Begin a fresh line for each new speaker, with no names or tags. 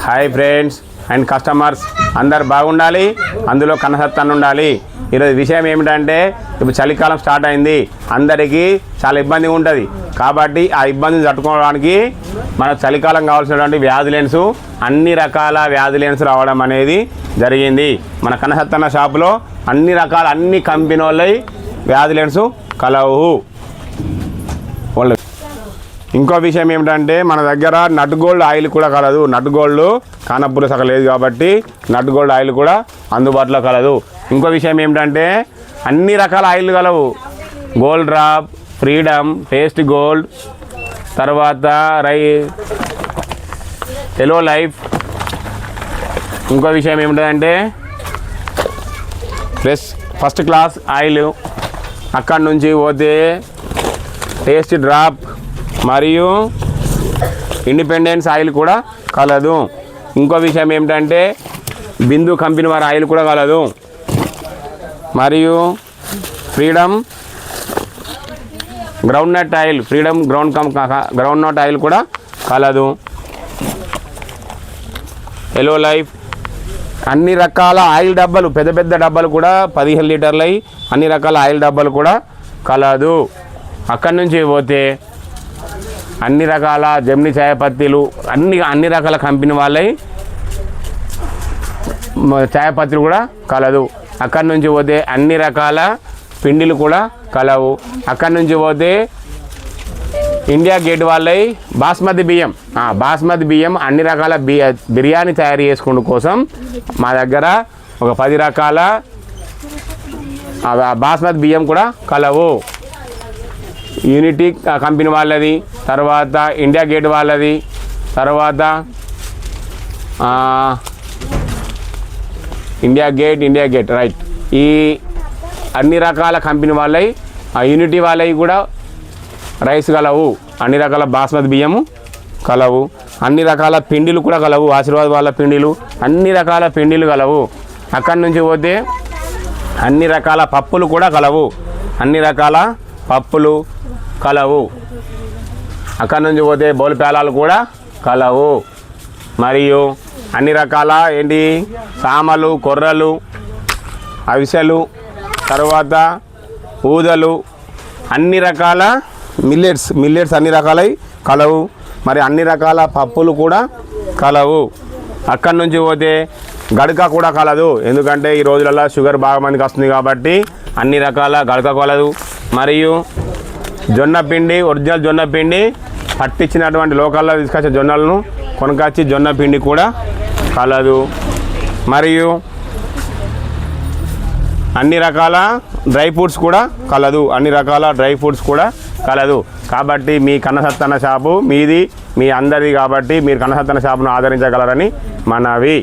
Hi friends and customers అందరు బాగుండాలి, అందులో కనసత్తాన్ని ఉండాలి. ఈరోజు విషయం ఏమిటంటే ఇప్పుడు చలికాలం స్టార్ట్ అయింది, అందరికీ చాలా ఇబ్బందిగా ఉంటుంది. కాబట్టి ఆ ఇబ్బందిని తట్టుకోవడానికి మన చలికాలం కావాల్సినటువంటి వ్యాధి లెన్స్, అన్ని రకాల వ్యాధి లెన్స్ రావడం అనేది జరిగింది. మన కనసత్తన్న షాపులో అన్ని రకాల అన్ని కంపెనీ వాళ్ళవి వ్యాధి లెన్స్ కలవు. ఇంకో విషయం ఏమిటంటే మన దగ్గర నట్ గోల్డ్ ఆయిల్ కూడా కలదు. నట్ గోల్డ్ కానప్పులు సగం లేదు కాబట్టి నట్ గోల్డ్ ఆయిల్ కూడా అందుబాటులో కలదు. ఇంకో విషయం ఏమిటంటే అన్ని రకాల ఆయిల్ కలవు. Gold drop, freedom, taste gold, తర్వాత ఎలో లైఫ్. ఇంకో విషయం ఏమిటంటే ఫస్ట్ క్లాస్ ఆయిల్, అక్కడి నుంచి పోతే టేస్ట్ డ్రాప్ మరియు ఇండిపెండెన్స్ ఆయిల్ కూడా కలదు. ఇంకో విషయం ఏమిటంటే బిందు కంపెనీ వారి ఆయిల్ కూడా కలదు. మరియు freedom groundnut oil, freedom groundnut oil కూడా కలదు. ఎలో లైఫ్, అన్ని రకాల ఆయిల్ డబ్బాలు, పెద్ద పెద్ద డబ్బాలు కూడా 15 లీటర్లు అన్ని రకాల ఆయిల్ డబ్బాలు కూడా కలదు. అక్కడి నుంచి పోతే అన్ని రకాల జెమిని చాయ పత్తిలు, అన్ని రకాల కంపెనీ వాళ్ళవి చాయ పత్తిలు కూడా కలదు. అక్కడి నుంచి పోతే అన్ని రకాల పిండిలు కూడా కలవు. అక్కడి నుంచి పోతే ఇండియా గేట్ వాళ్ళవి బాస్మతి బియ్యం అన్ని రకాల బిర్యానీ తయారు చేసుకునే కోసం మా దగ్గర ఒక 10 రకాల బాస్మతి బియ్యం కూడా కలవు. యూనిటీ కంపెనీ వాళ్ళది, తర్వాత ఇండియా గేట్ వాళ్ళది, తర్వాత ఇండియా గేట్ రైట్. ఈ అన్ని రకాల కంపెనీ వాళ్ళవి, యూనిటీ వాళ్ళవి కూడా రైస్ కలవు. అన్ని రకాల బాస్మతి బియ్యము కలవు. అన్ని రకాల పిండిలు కూడా కలవు. ఆశీర్వాద్ వాళ్ళ పిండిలు, అన్ని రకాల పిండిలు కలవు. అక్కడి నుంచి పోతే అన్ని రకాల పప్పులు కూడా కలవు. అన్ని రకాల పప్పులు కలవు. అక్కడి నుంచి పోతే బౌల్ పేలాలు కూడా కలవు. మరియు అన్ని రకాల సామలు, కొర్రలు, అవిసెలు, తర్వాత ఊదలు, అన్ని రకాల మిల్లెట్స్ అన్ని రకాలవి కలవు. మరి అన్ని రకాల పప్పులు కూడా కలవు. అక్కడి నుంచి పోతే గడక కూడా కలదు. ఎందుకంటే ఈ రోజులలో షుగర్ బాగా మందికి వస్తుంది కాబట్టి అన్ని రకాల గడక కలదు. మరియు జొన్న పిండి, ఒరిజినల్ జొన్న పిండి, పట్టించినటువంటి లోకల్లో తీసుకొచ్చే జొన్నలను కొనుకొచ్చి జొన్న పిండి కూడా కలదు. మరియు అన్ని రకాల డ్రై ఫ్రూట్స్ కూడా కలదు. కాబట్టి మీ కనసత్తన్న షాపు మీది, మీ అందరిది కాబట్టి మీరు కనసత్తన్న షాపును ఆదరించగలరని మనవి.